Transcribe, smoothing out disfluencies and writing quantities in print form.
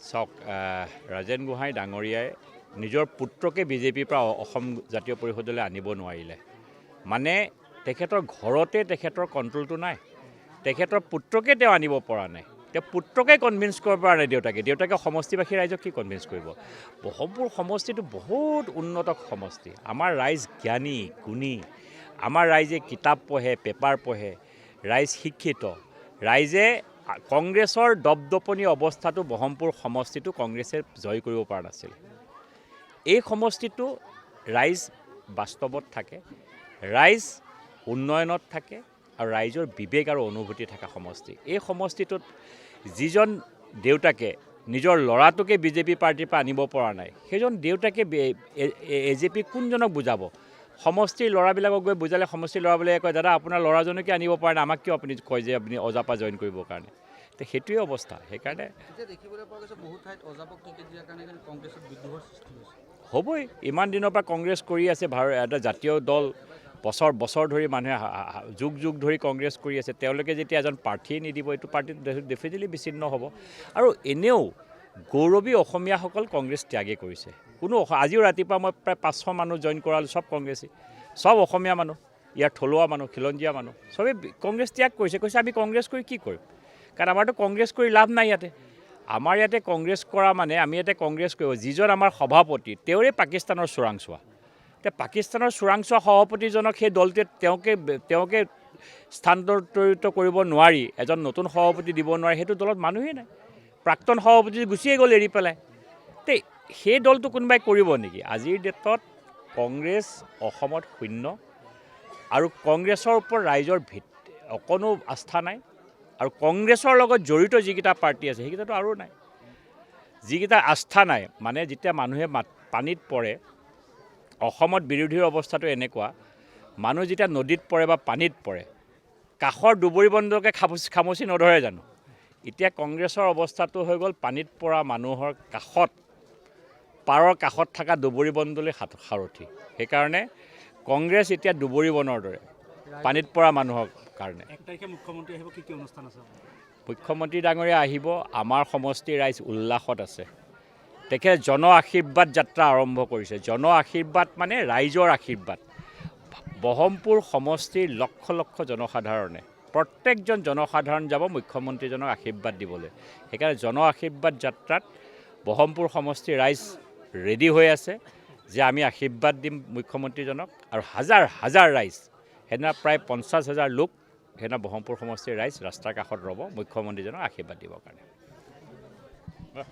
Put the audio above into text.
চাওক ৰাজেন গোহাঁই ডাঙৰীয়াই নিজৰ পুত্ৰকে বিজেপিৰ পৰা অসম জাতীয় পৰিষদলৈ আনিব নোৱাৰিলে মানে তেখেতৰ ঘৰতে তেখেতৰ কণ্ট্ৰলটো নাই তেখেতৰ পুত্ৰকে তেওঁ আনিব পৰা নাই তেওঁ পুত্ৰকে কনভিন্স কৰিব পৰা নাই দেউতাকে সমষ্টিবাসী ৰাইজক কি কনভিন্স কৰিব বহমপুৰ সমষ্টিটো বহুত উন্নত সমষ্টি আমাৰ ৰাইজ জ্ঞানী গুণী আমাৰ ৰাইজে কিতাপ পঢ়ে পেপাৰ পঢ়ে ৰাইজ শিক্ষিত ৰাইজে কংগ্ৰেছৰ দপদপনি অৱস্থাটো বহমপুৰ সমষ্টিটো কংগ্ৰেছে জয় কৰিব পৰা নাছিল এই সমষ্টিটো ৰাইজ বাস্তৱত থাকে ৰাইজ উন্নয়নত থাকে আৰু ৰাইজৰ বিবেক আৰু অনুভূতি থকা সমষ্টি এই সমষ্টিটোত যিজন দেউতাকে নিজৰ ল'ৰাটোকে বিজেপি পাৰ্টিৰ পৰা আনিব পৰা নাই সেইজন দেউতাকে এজেপি কোনজনক বুজাব সমষ্টিৰ ল'ৰাবিলাকক গৈ বুজালে সমষ্টিৰ ল'ৰাবিলাকে কয় দাদা আপোনাৰ ল'ৰাজনকে আনিব পৰা নাই আমাক কিয় আপুনি কয় যে আপুনি অজাপা জইন কৰিবৰ কাৰণে তো সেইটোৱে অৱস্থা সেইকাৰণে হ'বই ইমান দিনৰ পৰা কংগ্ৰেছ কৰি আছে এটা জাতীয় দল বছৰ ধৰি মানুহে যুগ ধৰি কংগ্ৰেছ কৰি আছে তেওঁলোকে যেতিয়া এজন প্ৰাৰ্থীয়ে নিদিব এইটো পাৰ্টি ডেফিনেটলি বিচ্ছিন্ন হ'ব আৰু এনেও গৌৰৱী অসমীয়াসকল কংগ্ৰেছ ত্যাগেই কৰিছে কোনো আজিও ৰাতিপুৱা মই প্ৰায় 500 মানুহ জইন কৰালোঁ চব কংগ্ৰেছী চব অসমীয়া মানুহ ইয়াৰ থলুৱা মানুহ খিলঞ্জীয়া মানুহ চবেই কংগ্ৰেছ ত্যাগ কৰিছে কৈছে আমি কংগ্ৰেছ কৰি কি কৰিম কাৰণ আমাৰতো কংগ্ৰেছ কৰি লাভ নাই ইয়াতে আমাৰ ইয়াতে কংগ্ৰেছ কৰা মানে আমি ইয়াতে কংগ্ৰেছ কৰিব যিজন আমাৰ সভাপতি তেওঁৰে পাকিস্তানৰ চোৰাংচোৱা এতিয়া পাকিস্তানৰ চোৰাংচোৱা সভাপতিজনক সেই দলটোৱে তেওঁকে স্থানান্তৰিত কৰিব নোৱাৰি এজন নতুন সভাপতি দিব নোৱাৰে সেইটো দলত মানুহেই নাই প্ৰাক্তন সভাপতি গুচিয়ে গ'ল এৰি পেলাই তে সেই দলটো কোনোবাই কৰিব নেকি আজিৰ ডেটত কংগ্ৰেছ অসমত শূন্য আৰু কংগ্ৰেছৰ ওপৰত ৰাইজৰ অকণো আস্থা নাই আৰু কংগ্ৰেছৰ লগত জড়িত যিকেইটা পাৰ্টি আছে সেইকেইটাতো আৰু নাই যিকেইটা আস্থা নাই মানে যেতিয়া মানুহে পানীত পৰে অসমত বিৰোধীৰ অৱস্থাটো এনেকুৱা মানুহ যেতিয়া নদীত পৰে বা পানীত পৰে কাষৰ দুবৰি বন্ধকে খামুচি নধৰে জানো এতিয়া কংগ্ৰেছৰ অৱস্থাটো হৈ গ'ল পানীত পৰা মানুহৰ কাষত পাৰৰ কাষত থকা দুবৰি বন্ধলৈ সাৰথি সেইকাৰণে কংগ্ৰেছ এতিয়া দুবৰি বনৰ দৰে পানীত পৰা মানুহৰ কাৰণে মুখ্যমন্ত্ৰী ডাঙৰীয়া আহিব আমাৰ সমষ্টিৰ ৰাইজ উল্লাসত আছে তেখেতে জন আশীৰ্বাদ যাত্ৰা আৰম্ভ কৰিছে জন আশীৰ্বাদ মানে ৰাইজৰ আশীৰ্বাদ বহমপুৰ সমষ্টিৰ লক্ষ লক্ষ জনসাধাৰণে প্ৰত্যেকজন জনসাধাৰণ যাব মুখ্যমন্ত্ৰীজনক আশীৰ্বাদ দিবলৈ সেইকাৰণে জন আশীৰ্বাদ যাত্ৰাত বহমপুৰ সমষ্টিৰ ৰাইজ ৰেডি হৈ আছে যে আমি আশীৰ্বাদ দিম মুখ্যমন্ত্ৰীজনক আৰু হাজাৰ ৰাইজ সেইদিনা প্ৰায় 50,000 লোক সেইদিনা বহমপুৰ সমষ্টিৰ ৰাইজ ৰাস্তাৰ কাষত ৰ'ব মুখ্যমন্ত্ৰীজনক আশীৰ্বাদ দিবৰ কাৰণে